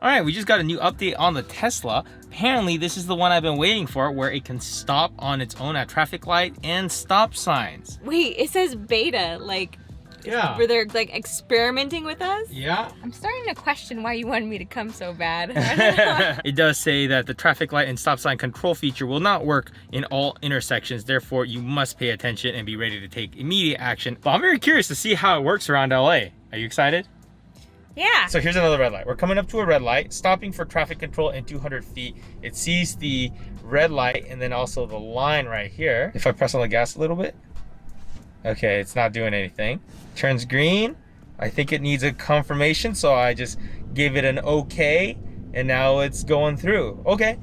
All right, we just got a new update on the Tesla. Apparently, this is the one I've been waiting for, where it can stop on its own at traffic light and stop signs. Wait, it says beta, like, Yeah. where they're like experimenting with us? Yeah. I'm starting to question why you wanted me to come so bad. I don't know. It does say that the traffic light and stop sign control feature will not work in all intersections. Therefore, you must pay attention and be ready to take immediate action. But I'm very curious to see how it works around LA. Are you excited? Yeah. So here's another red light. We're coming up to a red light, stopping for traffic control in 200 feet. It sees the red light and then also the line right here. If I press on the gas a little bit, okay, it's not doing anything. Turns green. I think it needs a confirmation, so I just gave it an okay, and now it's going through. Okay.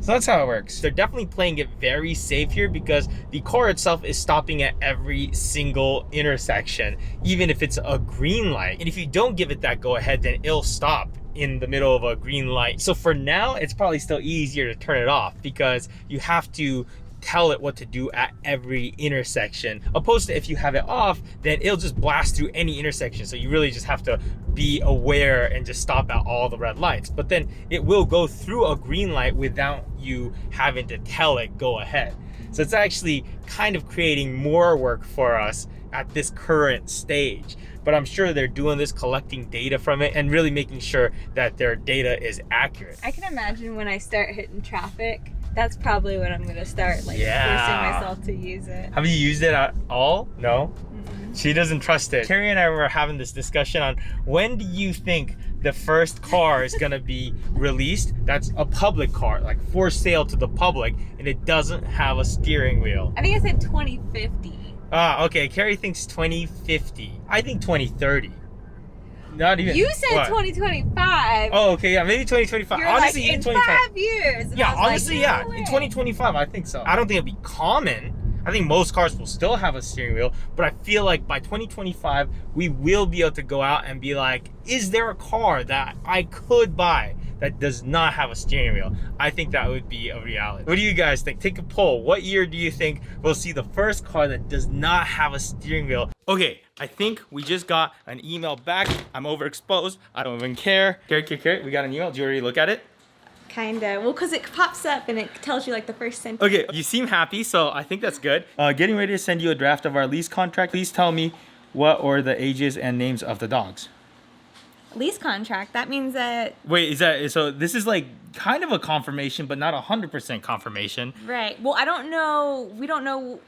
So that's how it works. They're definitely playing it very safe here because the car itself is stopping at every single intersection, even if it's a green light. And if you don't give it that go ahead, then it'll stop in the middle of a green light. So for now, it's probably still easier to turn it off because you have to tell it what to do at every intersection, opposed to if you have it off, then it'll just blast through any intersection. So you really just have to be aware and just stop at all the red lights. But then it will go through a green light without you having to tell it go ahead. So it's actually kind of creating more work for us at this current stage. But I'm sure they're doing this, collecting data from it and really making sure that their data is accurate. I can imagine when I start hitting traffic, that's probably when I'm gonna start like forcing myself to use it. Have you used it at all? No? Mm-mm. She doesn't trust it. Carrie and I were having this discussion on when do you think the first car is gonna be released that's a public car, like for sale to the public, and it doesn't have a steering wheel. I think I said 2050. Ah, okay. Carrie thinks 2050. I think 2030. Not even. You said what? 2025. Oh, okay, yeah, maybe 2025. You're Honestly, like, in 2025. 5 years. And Yeah, I was honestly, like, yeah. no way. In 2025, I think so. I don't think it'd be common. I think most cars will still have a steering wheel, but I feel like by 2025, we will be able to go out and be like, is there a car that I could buy that does not have a steering wheel? I think that would be a reality. What do you guys think? Take a poll. What year do you think we'll see the first car that does not have a steering wheel? Okay, I think we just got an email back. I'm overexposed. I don't even care. Carrie, we got an email. Did you already look at it? Kinda. Well, because it pops up and it tells you like the first sentence. Okay, you seem happy, so I think that's good. Getting ready to send you a draft of our lease contract. Please tell me what are the ages and names of the dogs. Lease contract. That means that. Wait, is that so? This is like kind of a confirmation, but not 100% confirmation. Right. Well, I don't know. We don't know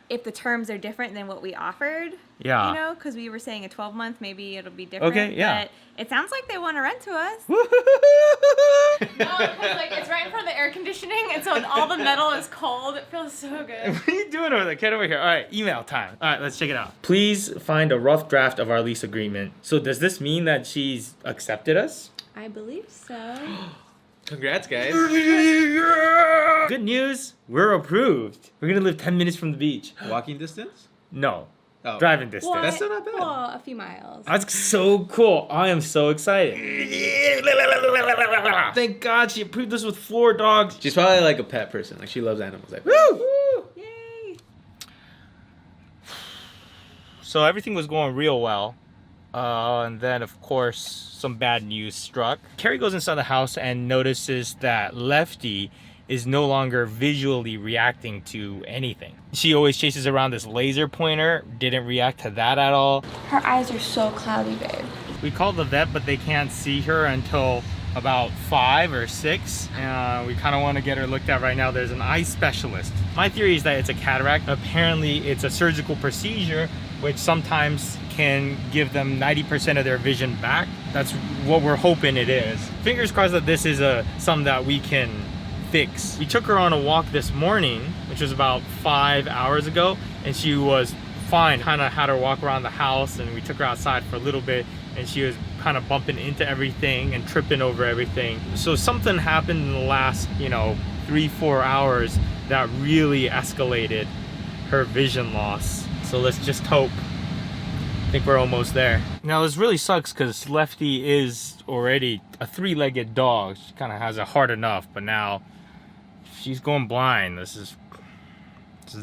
if the terms are different than what we offered. Yeah. You know, because we were saying a 12-month, maybe it'll be different. Okay, yeah. But it sounds like they want to rent to us. Woo-hoo-hoo-hoo! No, because like it's right in front of the air conditioning, and so all the metal is cold. It feels so good. What are you doing over there? Get over here. All right, email time. All right, let's check it out. Please find a rough draft of our lease agreement. So does this mean that she's accepted us? I believe so. Congrats, guys. Good news, we're approved. We're gonna live 10 minutes from the beach. Walking distance? No, Oh. driving distance. That's still not bad. Well, a few miles. That's so cool. I am so excited. Thank God she approved us with 4 dogs. She's probably like a pet person. Like she loves animals. Like, Woo! Yay! So everything was going real well. And then, of course, some bad news struck. Carrie goes inside the house and notices that Lefty is no longer visually reacting to anything. She always chases around this laser pointer, didn't react to that at all. Her eyes are so cloudy, babe. We called the vet, but they can't see her until about 5 or 6. We kind of want to get her looked at right now. There's an eye specialist. My theory is that it's a cataract. Apparently, it's a surgical procedure, which sometimes can give them 90% of their vision back. That's what we're hoping it is. Fingers crossed that this is something that we can fix. We took her on a walk this morning, which was about 5 hours ago, and she was fine. Kind of had her walk around the house, and we took her outside for a little bit, and she was kind of bumping into everything and tripping over everything. So something happened in the last, 3-4 hours that really escalated her vision loss. So let's just hope. I think we're almost there. Now this really sucks because Lefty is already a 3-legged dog. She kind of has it hard enough, but now she's going blind. This is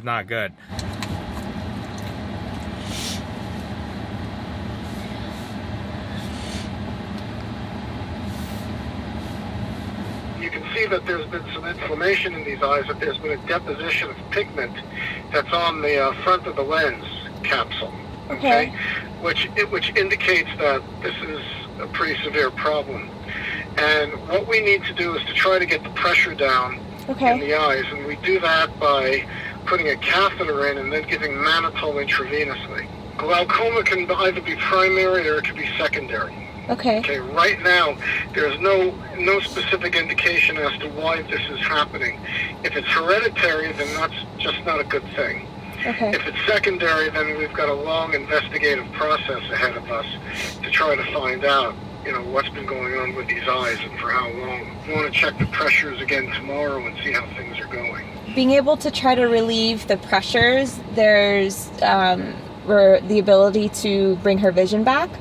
not good. you can see that there's been some inflammation in these eyes, that there's been a deposition of pigment that's on the front of the lens capsule, okay? Which indicates that this is a pretty severe problem. And what we need to do is to try to get the pressure down in the eyes, and we do that by putting a catheter in and then giving mannitol intravenously. Glaucoma can either be primary or it can be secondary. Okay, right now, there's no specific indication as to why this is happening. If it's hereditary, then that's just not a good thing. If it's secondary, then we've got a long investigative process ahead of us to try to find out, you know, what's been going on with these eyes and for how long. We want to check the pressures again tomorrow and see how things are going. Being able to try to relieve the pressures, there's the ability to bring her vision back.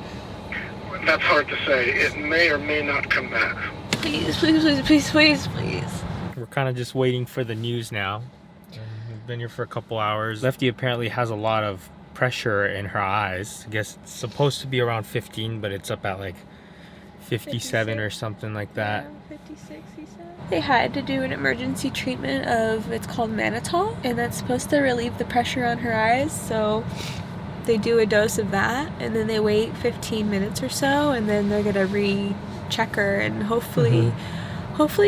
That's hard to say. It may or may not come back. Please, please, please, please, please, please. We're kind of just waiting for the news now. We've been here for a couple hours. Lefty apparently has a lot of pressure in her eyes. I guess it's supposed to be around 15, but it's up at like 57 or something like that. Yeah, 56, he said. They had to do an emergency treatment of, it's called mannitol, and that's supposed to relieve the pressure on her eyes, so they do a dose of that, and then they wait 15 minutes or so, and then they're gonna recheck her, and hopefully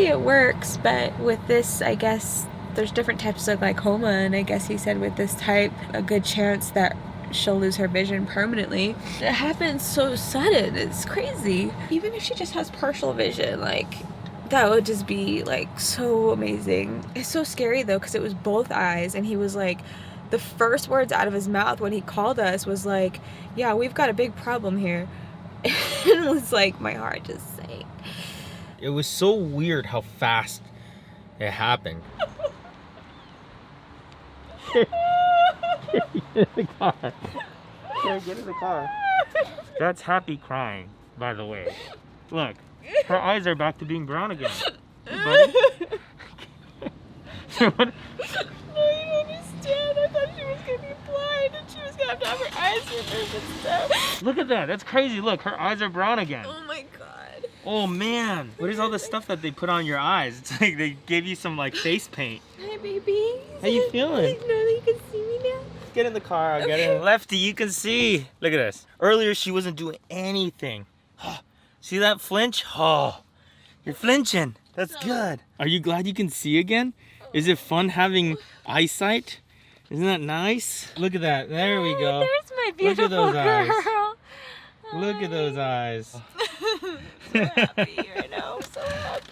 it works. But with this, I guess there's different types of glaucoma, and I guess he said with this type, a good chance that she'll lose her vision permanently. It happens so sudden, it's crazy. Even if she just has partial vision, like, that would just be like so amazing. It's so scary though, because it was both eyes, and he was like, the first words out of his mouth when he called us was like, yeah, we've got a big problem here. And it was like, my heart just sank. It was so weird how fast it happened. Get in the car. Get in the car. That's happy crying, by the way. Look, her eyes are back to being brown again. Hey, buddy. What? No, you don't understand. I thought she was gonna be blind and she was gonna have to have her eyes removed and stuff. Look at that. That's crazy. Look, her eyes are brown again. Oh my god. Oh man. What is all the stuff that they put on your eyes? It's like they gave you some like face paint. Hi, baby. How you feeling? Now that you can see me now. Get in the car. I'll get in. Lefty, you can see. Look at this. Earlier, she wasn't doing anything. See that flinch? Oh, you're flinching. That's good. Are you glad you can see again? Is it fun having eyesight? Isn't that nice? Look at that. There we go. There's my beautiful those eyes. girl. Look at those eyes. So happy right now. So happy.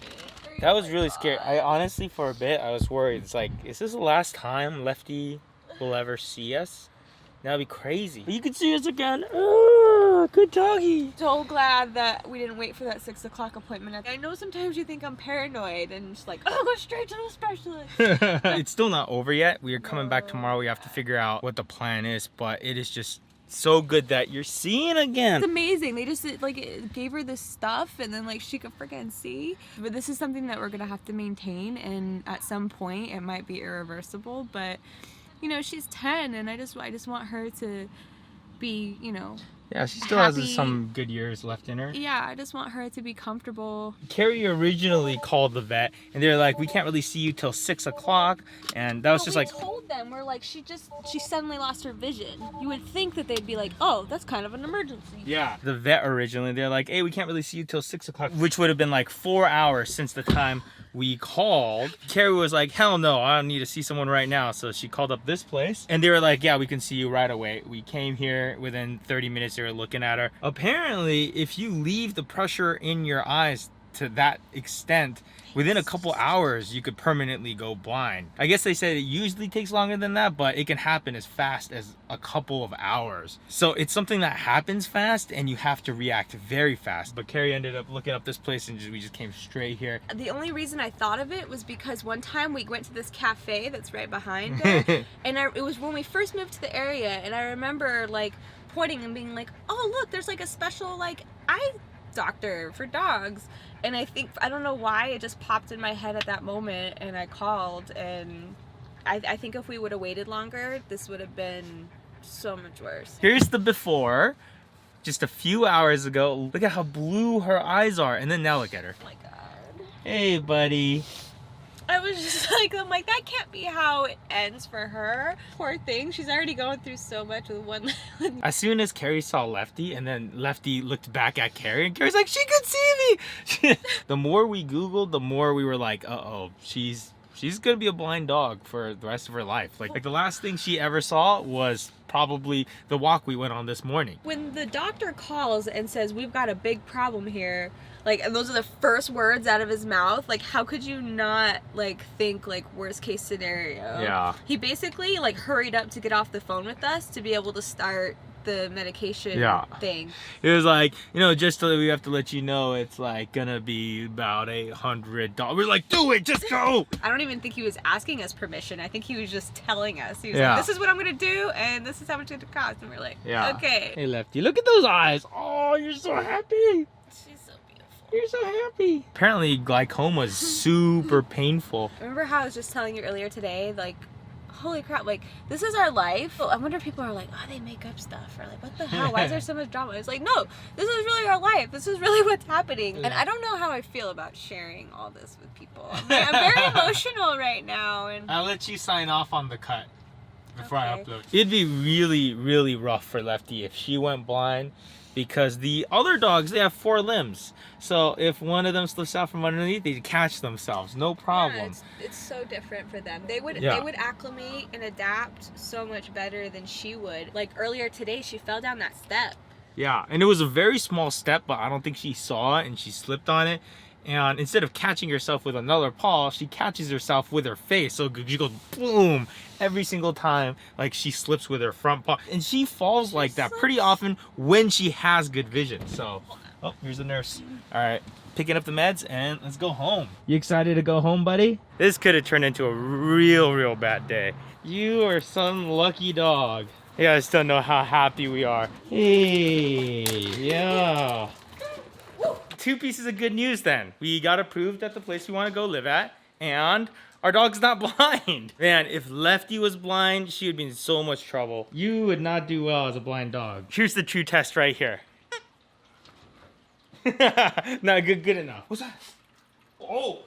That was really scary. I honestly, for a bit, I was worried. It's like, is this the last time Lefty will ever see us? That'd be crazy. But you can see us again. Oh, good doggy. So glad that we didn't wait for that 6 o'clock appointment. I know sometimes you think I'm paranoid and just like, oh, go straight to the specialist. It's still not over yet. We are coming back tomorrow. We have to figure out what the plan is, but it is just so good that you're seeing again. It's amazing. They just like gave her this stuff and then like she could freaking see. But this is something that we're gonna have to maintain, and at some point it might be irreversible. But you know, she's 10, and I just want her to be, you know, yeah, she still happy. has some good years left in her. Yeah, I just want her to be comfortable. Carrie originally called the vet, and they're like, we can't really see you till 6 o'clock, and that was just like, we told them, we're like, she suddenly lost her vision. You would think that they'd be like, oh, that's kind of an emergency. yeah. The vet originally, they're like, hey, we can't really see you till 6 o'clock, which would have been like 4 hours since the time we called. Carrie was like, hell no, I don't need to see someone right now. So she called up this place, and they were like, yeah, we can see you right away. We came here within 30 minutes. They were looking at her. Apparently, if you leave the pressure in your eyes to that extent, within a couple hours, you could permanently go blind. I guess they said it usually takes longer than that, but it can happen as fast as a couple of hours. So it's something that happens fast, and you have to react very fast. But Carrie ended up looking up this place, and we just came straight here. The only reason I thought of it was because one time we went to this cafe that's right behind it, and it was when we first moved to the area, and I remember like pointing and being like, oh look, there's like a special like eye doctor for dogs. And I don't know why, it just popped in my head at that moment, and I called, and I think if we would have waited longer, this would have been so much worse. Here's the before, just a few hours ago. Look at how blue her eyes are, and then now look at her. Oh my god. Hey, buddy. I was just like, I'm like, that can't be how it ends for her. Poor thing. She's already going through so much with one. As soon as Carrie saw Lefty, and then Lefty looked back at Carrie, and Carrie's like, she could see me. The more we Googled, the more we were like, uh-oh, she's gonna be a blind dog for the rest of her life. Like the last thing she ever saw was probably the walk we went on this morning. When the doctor calls and says, we've got a big problem here, like, and those are the first words out of his mouth, like, how could you not, like, think, like, worst case scenario? Yeah. He basically, like, hurried up to get off the phone with us to be able to start the medication thing. It was like, you know, just so we have to let you know, it's like gonna be about $800. We're like, do it, just go. I don't even think he was asking us permission. I think he was just telling us. He was Yeah. like, this is what I'm gonna do, and this is how much it's gonna cost. And we're like, okay. Hey, Lefty, look at those eyes. Oh, you're so happy. She's so beautiful. You're so happy. Apparently, glaucoma is super painful. Remember how I was just telling you earlier today, like, holy crap, like, this is our life. I wonder if people are like, oh, they make up stuff, or like, what the hell, why is there so much drama? It's like, no, this is really our life. This is really what's happening. And I don't know how I feel about sharing all this with people. I'm very emotional right now. And I'll let you sign off on the cut before I Okay. upload. It'd be really, really rough for Lefty if she went blind, because the other dogs, they have 4 limbs. So if one of them slips out from underneath, they catch themselves, no problem. yeah, it's so different for them. They would acclimate and adapt so much better than she would. Like earlier today, she fell down that step. Yeah, and it was a very small step, but I don't think she saw it and she slipped on it. And instead of catching herself with another paw, she catches herself with her face. So she goes boom every single time, like she slips with her front paw. And she falls like that pretty often when she has good vision. So, oh, here's the nurse. All right, picking up the meds and let's go home. You excited to go home, buddy? This could have turned into a real bad day. You are some lucky dog. You guys don't know how happy we are. Hey, yeah. 2 pieces of good news then. We got approved at the place we want to go live at, and our dog's not blind. Man, if Lefty was blind, she would be in so much trouble. You would not do well as a blind dog. Here's the true test right here. Not good enough. What's that? Oh,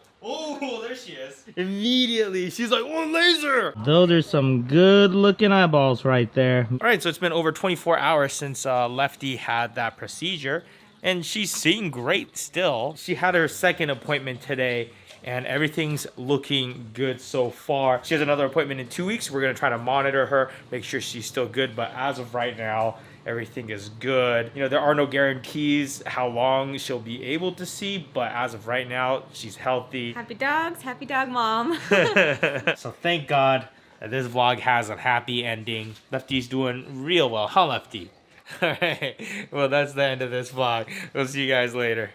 there she is. Immediately, she's like, oh, laser! Those are some good looking eyeballs right there. All right, so it's been over 24 hours since Lefty had that procedure, and she's seeing great still. She had her second appointment today, and everything's looking good so far. She has another appointment in 2 weeks. We're gonna try to monitor her, make sure she's still good, but as of right now, everything is good. You know, there are no guarantees how long she'll be able to see, but as of right now, she's healthy. Happy dogs, happy dog mom. So thank God that this vlog has a happy ending. Lefty's doing real well, huh, Lefty? All right, well, that's the end of this vlog. We'll see you guys later.